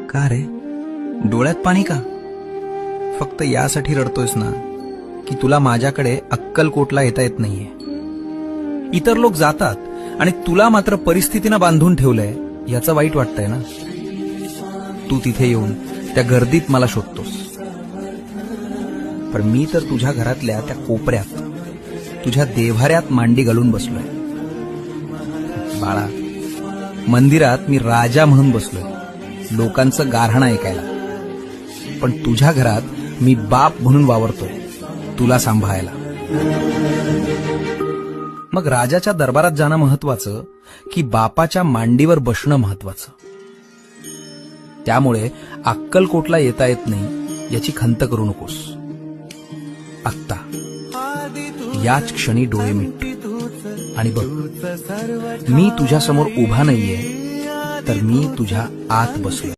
का रे, डोळ्यात पाणी का? फक्त यासाठी रडतोयस ना की तुला माझ्याकडे अक्कलकोटला येता येत नाहीये. इतर लोक जातात आणि तुला मात्र परिस्थितीनं बांधून ठेवलंय याचं वाईट वाटतंय ना. तू तिथे येऊन त्या गर्दीत मला शोधतोस, पण मी तर तुझ्या घरातल्या त्या कोपऱ्यात तुझ्या देव्हाऱ्यात मांडी घालून बसलोय. बाळा, मंदिरात मी राजा म्हणून बसलोय, लोकांचं गाऱ्हाण ऐकायला, पण तुझ्या घरात मी बाप म्हणून वावरतोय, तुला सांभाळायला. मग राजाच्या दरबारात जाणं महत्वाचं की बापाच्या मांडीवर बसणं महत्वाचं? त्यामुळे अक्कलकोटला येता येत नाही याची खंत करू नकोस. आत्ता याच क्षणी डोळे मिट आणि बघ, मी तुझ्या समोर उभा नाहीये, तर मी तुझ्या आत बसलोय.